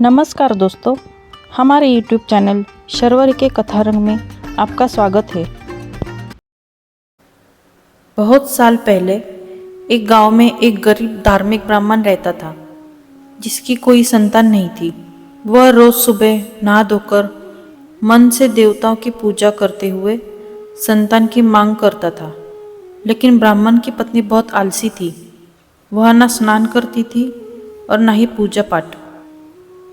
नमस्कार दोस्तों, हमारे YouTube चैनल शर्वरी के कथारंग में आपका स्वागत है। बहुत साल पहले एक गांव में एक गरीब धार्मिक ब्राह्मण रहता था, जिसकी कोई संतान नहीं थी। वह रोज सुबह नहा धोकर मन से देवताओं की पूजा करते हुए संतान की मांग करता था। लेकिन ब्राह्मण की पत्नी बहुत आलसी थी। वह न स्नान करती थी और न ही पूजा पाठ।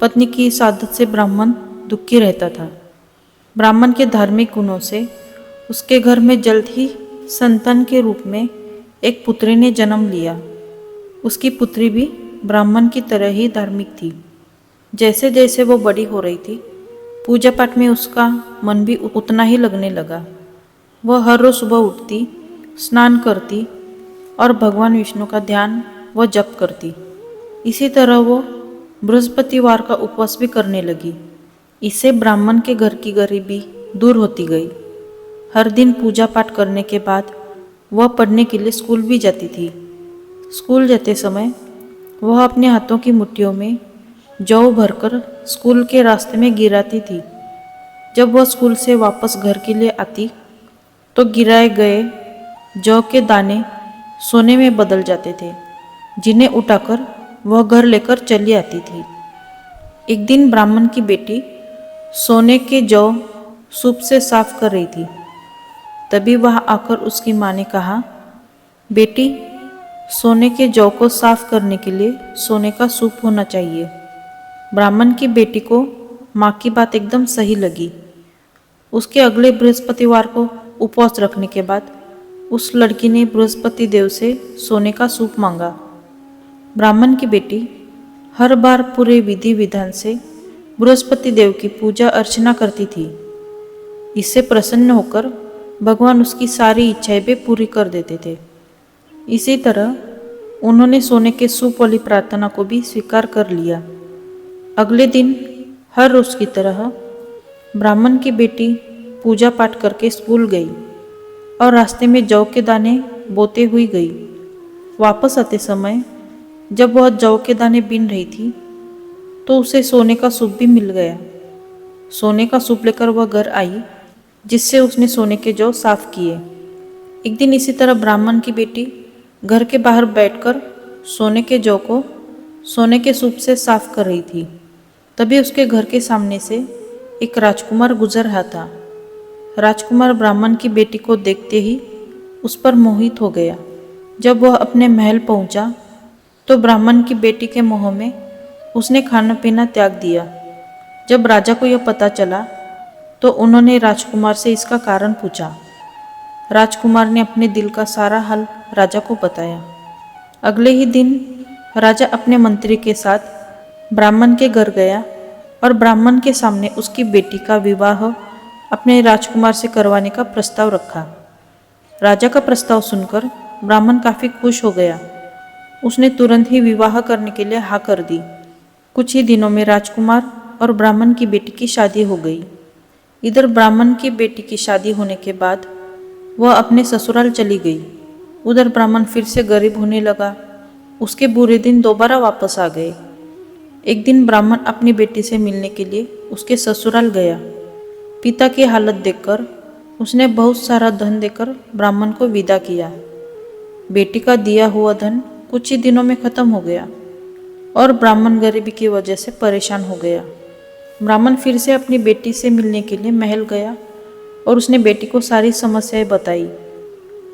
पत्नी की इस आदत से ब्राह्मण दुखी रहता था। ब्राह्मण के धार्मिक गुणों से उसके घर में जल्द ही संतान के रूप में एक पुत्री ने जन्म लिया। उसकी पुत्री भी ब्राह्मण की तरह ही धार्मिक थी। जैसे जैसे वो बड़ी हो रही थी, पूजा पाठ में उसका मन भी उतना ही लगने लगा। वह हर रोज सुबह उठती, स्नान करती और भगवान विष्णु का ध्यान व जप करती। इसी तरह वो बृहस्पतिवार का उपवास भी करने लगी। इससे ब्राह्मण के घर की गरीबी दूर होती गई। हर दिन पूजा पाठ करने के बाद वह पढ़ने के लिए स्कूल भी जाती थी। स्कूल जाते समय वह अपने हाथों की मुट्ठियों में जौ भरकर स्कूल के रास्ते में गिराती थी। जब वह स्कूल से वापस घर के लिए आती तो गिराए गए जौ के दाने सोने में बदल जाते थे, जिन्हें उठाकर वह घर लेकर चली आती थी। एक दिन ब्राह्मण की बेटी सोने के जौ सूप से साफ कर रही थी। तभी वह आकर उसकी माँ ने कहा, बेटी, सोने के जौ को साफ करने के लिए सोने का सूप होना चाहिए। ब्राह्मण की बेटी को माँ की बात एकदम सही लगी। उसके अगले बृहस्पतिवार को उपवास रखने के बाद उस लड़की ने बृहस्पति देव से सोने का सूप मांगा। ब्राह्मण की बेटी हर बार पूरे विधि विधान से बृहस्पति देव की पूजा अर्चना करती थी। इससे प्रसन्न होकर भगवान उसकी सारी इच्छाएं भी पूरी कर देते थे। इसी तरह उन्होंने सोने के सूप वाली प्रार्थना को भी स्वीकार कर लिया। अगले दिन हर रोज की तरह ब्राह्मण की बेटी पूजा पाठ करके स्कूल गई और रास्ते में जौ के दाने बोते हुई गई। वापस आते समय जब वह जौ के दाने बीन रही थी तो उसे सोने का सूप भी मिल गया। सोने का सूप लेकर वह घर आई, जिससे उसने सोने के जौ साफ किए। एक दिन इसी तरह ब्राह्मण की बेटी घर के बाहर बैठकर सोने के जौ को सोने के सूप से साफ कर रही थी। तभी उसके घर के सामने से एक राजकुमार गुजर रहा था। राजकुमार ब्राह्मण की बेटी को देखते ही उस पर मोहित हो गया। जब वह अपने महल पहुंचा तो ब्राह्मण की बेटी के मोह में उसने खाना पीना त्याग दिया। जब राजा को यह पता चला तो उन्होंने राजकुमार से इसका कारण पूछा। राजकुमार ने अपने दिल का सारा हाल राजा को बताया। अगले ही दिन राजा अपने मंत्री के साथ ब्राह्मण के घर गया और ब्राह्मण के सामने उसकी बेटी का विवाह अपने राजकुमार से करवाने का प्रस्ताव रखा। राजा का प्रस्ताव सुनकर ब्राह्मण काफ़ी खुश हो गया। उसने तुरंत ही विवाह करने के लिए हाँ कर दी। कुछ ही दिनों में राजकुमार और ब्राह्मण की बेटी की शादी हो गई। इधर ब्राह्मण की बेटी की शादी होने के बाद वह अपने ससुराल चली गई। उधर ब्राह्मण फिर से गरीब होने लगा। उसके बुरे दिन दोबारा वापस आ गए। एक दिन ब्राह्मण अपनी बेटी से मिलने के लिए उसके ससुराल गया। पिता की हालत देखकर उसने बहुत सारा धन देकर ब्राह्मण को विदा किया। बेटी का दिया हुआ धन कुछ ही दिनों में खत्म हो गया और ब्राह्मण गरीबी की वजह से परेशान हो गया। ब्राह्मण फिर से अपनी बेटी से मिलने के लिए महल गया और उसने बेटी को सारी समस्याएं बताई।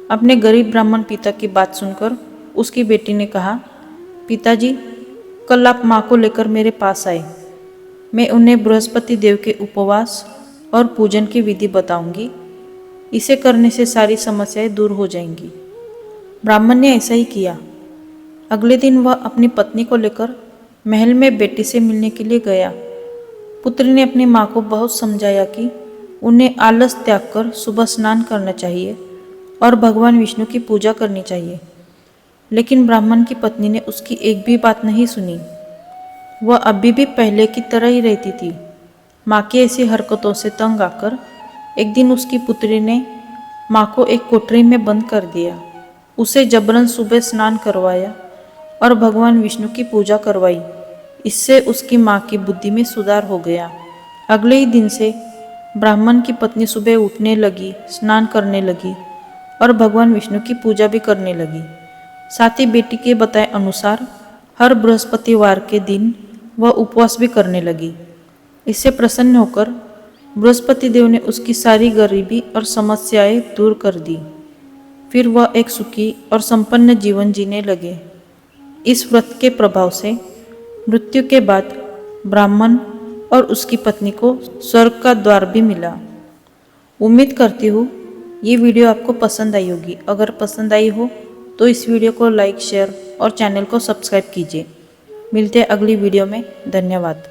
अपने गरीब ब्राह्मण पिता की बात सुनकर उसकी बेटी ने कहा, पिताजी, कल आप माँ को लेकर मेरे पास आए। मैं उन्हें बृहस्पति देव के उपवास और पूजन की विधि बताऊंगी। इसे करने से सारी समस्याएं दूर हो जाएंगी। ब्राह्मण ने ऐसा ही किया। अगले दिन वह अपनी पत्नी को लेकर महल में बेटी से मिलने के लिए गया। पुत्री ने अपनी माँ को बहुत समझाया कि उन्हें आलस त्याग कर सुबह स्नान करना चाहिए और भगवान विष्णु की पूजा करनी चाहिए। लेकिन ब्राह्मण की पत्नी ने उसकी एक भी बात नहीं सुनी। वह अभी भी पहले की तरह ही रहती थी। माँ की ऐसी हरकतों से तंग आकर एक दिन उसकी पुत्री ने माँ को एक कोठरी में बंद कर दिया। उसे जबरन सुबह स्नान करवाया और भगवान विष्णु की पूजा करवाई। इससे उसकी माँ की बुद्धि में सुधार हो गया। अगले ही दिन से ब्राह्मण की पत्नी सुबह उठने लगी, स्नान करने लगी और भगवान विष्णु की पूजा भी करने लगी। साथ ही बेटी के बताए अनुसार हर बृहस्पतिवार के दिन वह उपवास भी करने लगी। इससे प्रसन्न होकर बृहस्पति देव ने उसकी सारी गरीबी और समस्याएं दूर कर दी। फिर वह एक सुखी और संपन्न जीवन जीने लगे। इस व्रत के प्रभाव से मृत्यु के बाद ब्राह्मण और उसकी पत्नी को स्वर्ग का द्वार भी मिला। उम्मीद करती हूँ ये वीडियो आपको पसंद आई होगी। अगर पसंद आई हो तो इस वीडियो को लाइक, शेयर और चैनल को सब्सक्राइब कीजिए। मिलते हैं अगली वीडियो में। धन्यवाद।